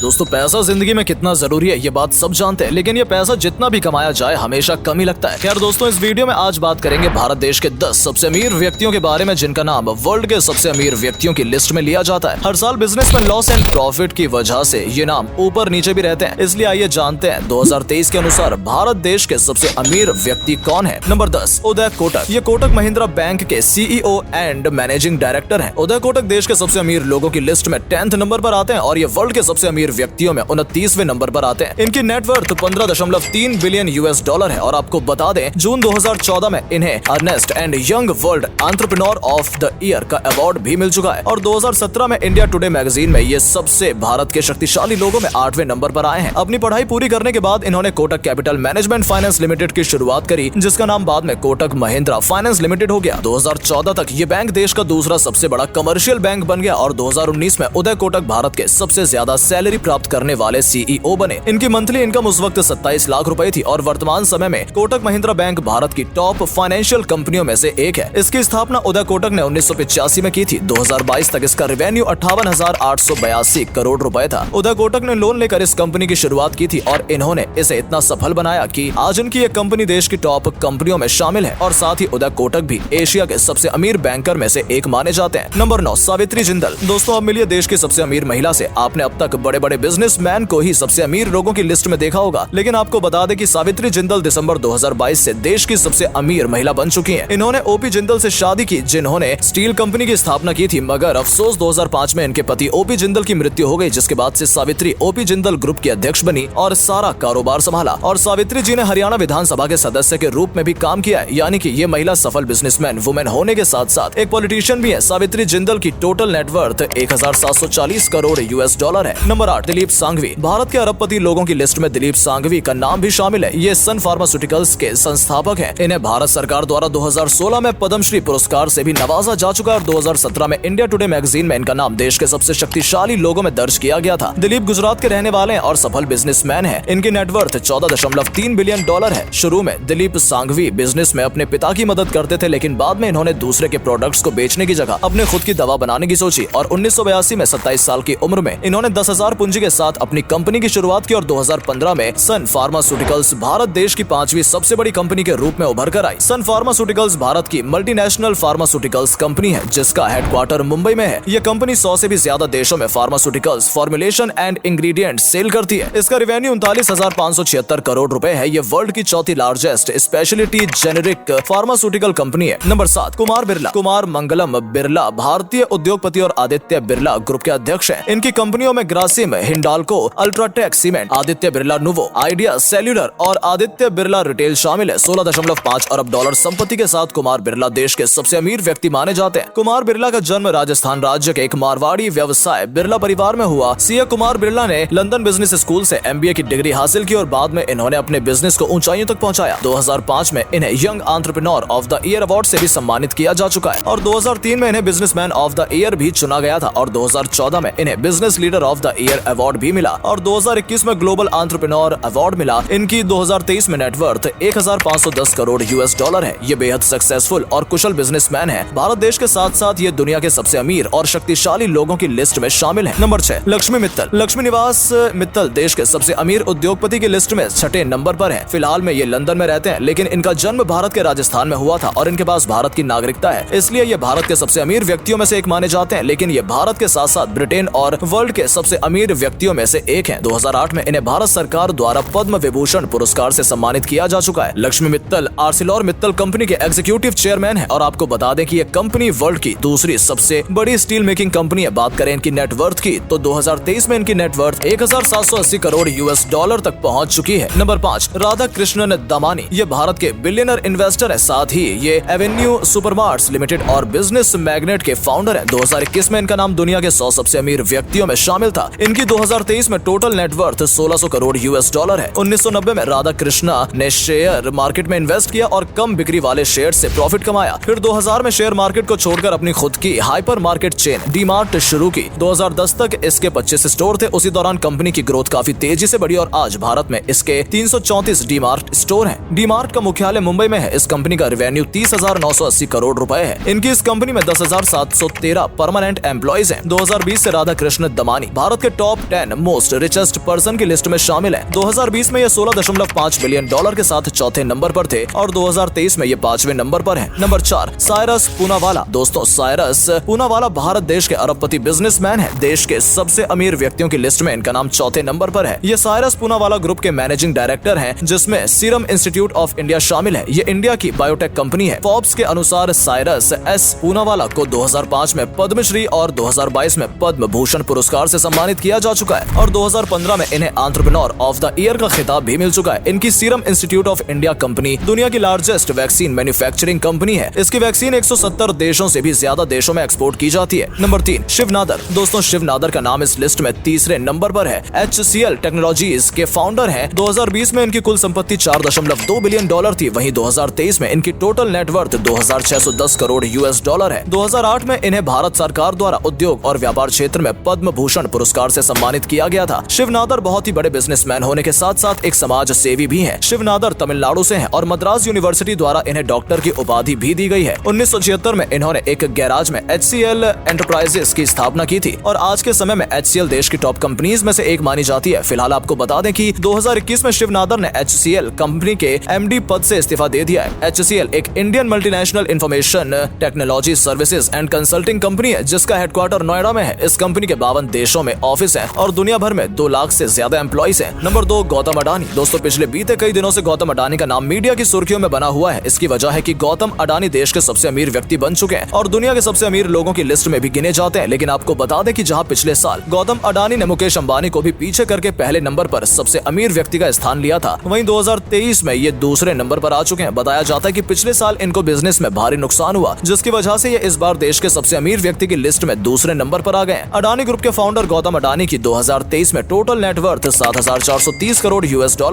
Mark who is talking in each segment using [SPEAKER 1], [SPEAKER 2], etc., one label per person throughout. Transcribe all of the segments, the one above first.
[SPEAKER 1] दोस्तों पैसा जिंदगी में कितना जरूरी है ये बात सब जानते हैं, लेकिन ये पैसा जितना भी कमाया जाए हमेशा कम ही लगता है। खैर दोस्तों, इस वीडियो में आज बात करेंगे भारत देश के 10 सबसे अमीर व्यक्तियों के बारे में जिनका नाम वर्ल्ड के सबसे अमीर व्यक्तियों की लिस्ट में लिया जाता है। हर साल बिजनेस में लॉस एंड प्रॉफिट की वजह से ये नाम ऊपर नीचे भी रहते हैं, इसलिए आइए जानते हैं 2023 के अनुसार भारत देश के सबसे अमीर व्यक्ति कौन है। नंबर 10, उदय कोटक। ये कोटक महिंद्रा बैंक के CEO एंड मैनेजिंग डायरेक्टर हैं। उदय कोटक देश के सबसे अमीर लोगों की लिस्ट में 10th नंबर पर आते हैं और ये वर्ल्ड के सबसे अमीर व्यक्तियों में 29वें नंबर पर आते हैं। इनकी नेटवर्थ 15.3 बिलियन US$ है और आपको बता दें जून 2014 में इन्हें Ernst and Young world entrepreneur of the year का अवार्ड भी मिल चुका है और 2017 में इंडिया टुडे मैगजीन में ये सबसे भारत के शक्तिशाली लोगों में 8वें नंबर पर आए हैं। अपनी पढ़ाई पूरी करने के बाद इन्होंने Kotak capital management finance limited की शुरुआत करी, जिसका नाम बाद में कोटक महिंद्रा फाइनेंस लिमिटेड हो गया। 2014 तक ये बैंक देश का दूसरा सबसे बड़ा कमर्शियल बैंक बन गया और 2019 में उदय कोटक भारत के सबसे ज्यादा सैलरी प्राप्त करने वाले CEO बने। इनकी मंथली इनकम उस वक्त 27 लाख रुपए थी और वर्तमान समय में कोटक महिंद्रा बैंक भारत की टॉप फाइनेंशियल कंपनियों में से एक है। इसकी स्थापना उदय कोटक ने 1985 में की थी। 2022 तक इसका रेवेन्यू 58,882 करोड़ रुपए था। उदय कोटक ने लोन लेकर इस कंपनी की शुरुआत की थी और इन्होंने इसे इतना सफल बनाया कि आज इनकी ये कंपनी देश की टॉप कंपनियों में शामिल है और साथ ही उदय कोटक भी एशिया के सबसे अमीर बैंकर में से एक माने जाते हैं। नंबर 9, सावित्री जिंदल। दोस्तों, अब मिलिए देश की सबसे अमीर महिला से। आपने अब तक बड़े बड़े बिजनेसमैन को ही सबसे अमीर लोगों की लिस्ट में देखा होगा, लेकिन आपको बता दें कि सावित्री जिंदल दिसंबर 2022 से देश की सबसे अमीर महिला बन चुकी हैं। इन्होंने OP जिंदल से शादी की, जिन्होंने स्टील कंपनी की स्थापना की थी, मगर अफसोस 2005 में इनके पति OP जिंदल की मृत्यु हो गई, जिसके बाद से सावित्री OP जिंदल ग्रुप की अध्यक्ष बनी और सारा कारोबार संभाला। और सावित्री जी ने हरियाणा विधानसभा के सदस्य के रूप में भी काम किया है, यानी कि ये महिला सफल बिजनेसमैन वुमेन होने के साथ साथ एक पॉलिटिशियन भी है। सावित्री जिंदल की टोटल नेटवर्थ 1,740 करोड़ US$ है। नंबर 8, दिलीप सांघवी। भारत के अरबपति लोगों की लिस्ट में दिलीप सांघवी का नाम भी शामिल है। ये सन फार्मास्यूटिकल्स के संस्थापक हैं। इन्हें भारत सरकार द्वारा 2016 में पद्मश्री पुरस्कार से भी नवाजा जा चुका है और 2017 में इंडिया टुडे मैगजीन में इनका नाम देश के सबसे शक्तिशाली लोगों में दर्ज किया गया था। दिलीप गुजरात के रहने वाले हैं और सफल बिजनेसमैन हैं। इनकी नेटवर्थ 14.3 बिलियन डॉलर है। शुरू में दिलीप सांघवी बिजनेस में अपने पिता की मदद करते थे, लेकिन बाद में इन्होंने दूसरे के प्रोडक्ट्स को बेचने की जगह अपने खुद की दवा बनाने की सोची और 1982 में 27 साल की उम्र में इन्होंने 10,000 पूंजी के साथ अपनी कंपनी की शुरुआत की और 2015 में सन फार्मास्यूटिकल्स भारत देश की 5वीं सबसे बड़ी कंपनी के रूप में उभर कर आई। सन फार्मास्यूटिकल्स भारत की मल्टीनेशनल फार्मास्यूटिकल्स कंपनी है, जिसका हेडक्वार्टर मुंबई में है। यह कंपनी 100 से भी ज्यादा देशों में pharmaceuticals formulation and ingredient sale करती है। इसका रेवेन्यू 39,576 करोड़ रुपए है। ये वर्ल्ड की चौथी largest speciality generic pharmaceutical company है। नंबर 7, कुमार बिरला। कुमार मंगलम बिरला भारतीय उद्योगपति और आदित्य बिरला ग्रुप के अध्यक्ष हैं। इनकी कंपनियों में Grasim, Hindalco, UltraTech cement, Aditya Birla Nuvo, Idea Cellular और आदित्य बिरला रिटेल शामिल है। 16.5 अरब डॉलर संपत्ति के साथ कुमार बिरला देश के सबसे अमीर व्यक्ति माने जाते हैं। कुमार बिरला का जन्म राजस्थान राज्य के एक मारवाड़ी व्यवसाय बिरला परिवार में हुआ। सीए कुमार बिरला ने लंदन बिजनेस स्कूल से MBA की डिग्री हासिल की और बाद में इन्होंने अपने बिजनेस को ऊंचाइयों तक पहुंचाया। 2005 में इन्हें young entrepreneur of the year award से भी सम्मानित किया जा चुका है और 2003 में इन्हें बिजनेसमैन ऑफ द ईयर भी चुना गया था और 2014 में इन्हें business leader of the year award भी मिला और 2021 में ग्लोबल एंटरप्रेन्योर अवार्ड मिला। इनकी 2023 में नेटवर्थ 1,510 करोड़ US$ है। ये बेहद सक्सेसफुल और कुशल बिजनेसमैन है। भारत देश के साथ साथ ये दुनिया के सबसे अमीर और शक्तिशाली लोगों की लिस्ट में शामिल है। नंबर 6, लक्ष्मी मित्तल। लक्ष्मी निवास मित्तल देश के सबसे अमीर उद्योगपति की लिस्ट में 6ठे नंबर पर है। फिलहाल में ये लंदन में रहते हैं, लेकिन इनका जन्म भारत के राजस्थान में हुआ था और इनके पास भारत की नागरिकता है, इसलिए ये भारत के सबसे अमीर व्यक्तियों में से एक माने जाते हैं। लेकिन ये भारत के साथ साथ ब्रिटेन और वर्ल्ड के सबसे अमीर व्यक्तियों में से एक हैं। 2008 में इन्हें भारत सरकार द्वारा पद्म विभूषण पुरस्कार से सम्मानित किया जा चुका है। लक्ष्मी मित्तल आर्सिलॉर मित्तल कंपनी के एग्जीक्यूटिव चेयरमैन है और आपको बता दें कि ये कंपनी वर्ल्ड की दूसरी सबसे बड़ी स्टील मेकिंग कंपनी है। बात करें इनकी नेटवर्थ की तो 2023 में इनकी नेटवर्थ 1,780 करोड़ US$ तक पहुंच चुकी है। नंबर 5, राधा कृष्णन दमानी। ये भारत के बिलियनर इन्वेस्टर है, साथ ही ये एवेन्यू सुपरमार्ट्स लिमिटेड और बिजनेस मैग्नेट के फाउंडर है। 2021 में इनका नाम दुनिया के 100 सबसे अमीर व्यक्तियों में शामिल था। इनकी 2023 में टोटल नेटवर्थ 1600 करोड़ US$ है। 1990 में राधा कृष्णा ने शेयर मार्केट में इन्वेस्ट किया और कम बिक्री वाले शेयर से प्रॉफिट कमाया। फिर 2000 में शेयर मार्केट को छोड़कर अपनी खुद की हाइपर मार्केट चेन डीमार्ट शुरू की। 2010 तक इसके 25 स्टोर थे। उसी दौरान कंपनी की ग्रोथ काफी तेजी से बढ़ी और आज भारत में इसके 334 डीमार्ट स्टोर हैं। डीमार्ट का मुख्यालय मुंबई में है। इस कंपनी का रेवेन्यू 30,980 करोड़ रुपए है। इनकी इस कंपनी में 10,713 परमानेंट एम्प्लॉइज हैं। 2020 से राधा कृष्ण दमानी भारत के top top 10 most richest person की लिस्ट में शामिल है। 2020 में ये $16.5 बिलियन के साथ चौथे नंबर पर थे और 2023 में ये 5वें नंबर पर है। नंबर 4, साइरस पूनावाला। दोस्तों, साइरस पूनावाला भारत देश के अरबपति बिजनेसमैन है। देश के सबसे अमीर व्यक्तियों की लिस्ट में इनका नाम चौथे नंबर पर है। ये साइरस पूनावाला ग्रुप के मैनेजिंग डायरेक्टर हैं, जिसमें सीरम इंस्टीट्यूट ऑफ इंडिया शामिल है। ये इंडिया की बायोटेक कंपनी है। फोर्ब्स के अनुसार साइरस एस पूनावाला को 2005 में पद्मश्री और 2022 में पद्म भूषण पुरस्कार से सम्मानित किया जा चुका है और 2015 में इन्हें एंटरप्रेन्योर ऑफ द ईयर का खिताब भी मिल चुका है। इनकी serum institute of India company दुनिया की लार्जेस्ट वैक्सीन मैन्युफैक्चरिंग कंपनी है। इसकी वैक्सीन 170 देशों से भी ज्यादा देशों में एक्सपोर्ट की जाती है। नंबर 3, शिव नादर। दोस्तों, शिव नादर का नाम इस लिस्ट में तीसरे नंबर पर है। HCL टेक्नोलॉजीज के फाउंडर हैं। 2020 में इनकी कुल संपत्ति $4.2 बिलियन थी। वहीं 2023 में इनकी टोटल नेटवर्थ $2,610 करोड़ है। 2008 में इन्हें भारत सरकार द्वारा उद्योग और व्यापार क्षेत्र में पद्म भूषण पुरस्कार से सम्मानित किया गया था। शिव नादर बहुत ही बड़े बिजनेसमैन होने के साथ साथ एक समाज सेवी भी हैं। शिव नादर तमिलनाडु से हैं और मद्रास यूनिवर्सिटी द्वारा इन्हें डॉक्टर की उपाधि भी दी गई है। 1976 में इन्होंने एक गैराज में HCL एंटरप्राइजेस की स्थापना की थी और आज के समय में HCL देश की टॉप कंपनीज में से एक मानी जाती है। फिलहाल आपको बता दें कि 2021 में शिव नादर ने HCL कंपनी के MD पद से इस्तीफा दे दिया है। HCL एक Indian multinational information technology services and consulting company है, जिसका हेडक्वार्टर नोएडा में है। इस कंपनी के 52 देशों में ऑफिस है और दुनिया भर में 2 लाख से ज्यादा एम्प्लॉइज हैं। नंबर 2, गौतम अडानी। दोस्तों, पिछले बीते कई दिनों से गौतम अडानी का नाम मीडिया की सुर्खियों में बना हुआ है। इसकी वजह है कि गौतम अडानी देश के सबसे अमीर व्यक्ति बन चुके हैं और दुनिया के सबसे अमीर लोगों की लिस्ट में भी गिने जाते हैं। लेकिन आपको बता दें कि जहां पिछले साल गौतम अडानी ने मुकेश अंबानी को भी पीछे करके पहले नंबर पर सबसे अमीर व्यक्ति का स्थान लिया था, वहीं 2023 में ये दूसरे नंबर पर आ चुके हैं। बताया जाता है कि पिछले साल इनको बिजनेस में भारी नुकसान हुआ, जिसकी वजह से ये इस बार देश के सबसे अमीर व्यक्ति की लिस्ट में दूसरे नंबर पर आ गए। अडानी ग्रुप के फाउंडर गौतम अडानी की 2023 में टोटल नेटवर्थ $7,430 करोड़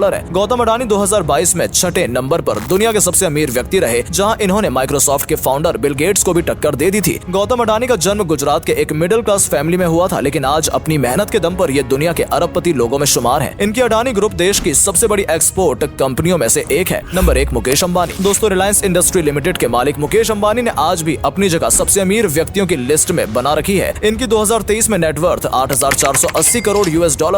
[SPEAKER 1] है। गौतम अडानी 2022 में छठे नंबर पर दुनिया के सबसे अमीर व्यक्ति रहे, जहां इन्होंने माइक्रोसॉफ्ट के फाउंडर बिल गेट्स को भी टक्कर दे दी थी। गौतम अडानी का जन्म गुजरात के एक मिडिल क्लास फैमिली में हुआ था, लेकिन आज अपनी मेहनत के दम पर ये दुनिया के अरबपति लोगों में शुमार है। इनकी अडानी ग्रुप देश की सबसे बड़ी एक्सपोर्ट कंपनियों में से एक है। नंबर 1, मुकेश अंबानी। दोस्तों, रिलायंस इंडस्ट्री लिमिटेड के मालिक मुकेश अंबानी ने आज भी अपनी जगह सबसे अमीर व्यक्तियों की लिस्ट में बना रखी है। इनकी 2023 में नेटवर्थ $8,480 करोड़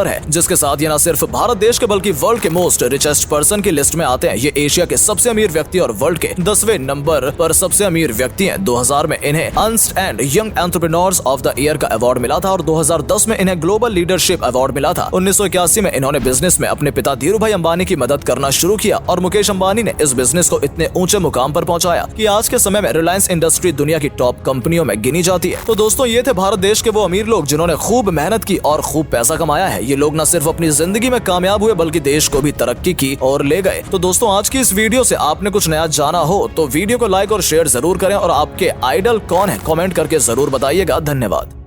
[SPEAKER 1] है, जिसके साथ ये न सिर्फ भारत देश के बल्कि वर्ल्ड के मोस्ट रिचेस्ट पर्सन की लिस्ट में आते हैं। ये एशिया के सबसे अमीर व्यक्ति और वर्ल्ड के 10वें नंबर पर सबसे अमीर व्यक्ति हैं। 2000 में इन्हें Ernst and young entrepreneurs of the year का अवार्ड मिला था और 2010 में इन्हें ग्लोबल लीडरशिप अवार्ड मिला था। 1981 में इन्होंने बिजनेस में अपने पिता धीरूभाई अंबानी की मदद करना शुरू किया और मुकेश अंबानी ने इस बिजनेस को इतने ऊंचे मुकाम पर पहुंचाया कि आज के समय में रिलायंस इंडस्ट्री दुनिया की टॉप कंपनियों में गिनी जाती है। तो दोस्तों, ये थे भारत देश के वो अमीर लोग जिन्होंने खूब मेहनत की और खूब पैसा कमाया है। ये लोग न सिर्फ अपनी जिंदगी में कामयाब हुए बल्कि देश को भी तरक्की की और ले गए। तो दोस्तों, आज की इस वीडियो से आपने कुछ नया जाना हो तो वीडियो को लाइक और शेयर जरूर करें और आपके आइडल कौन है कमेंट करके जरूर बताइएगा। धन्यवाद।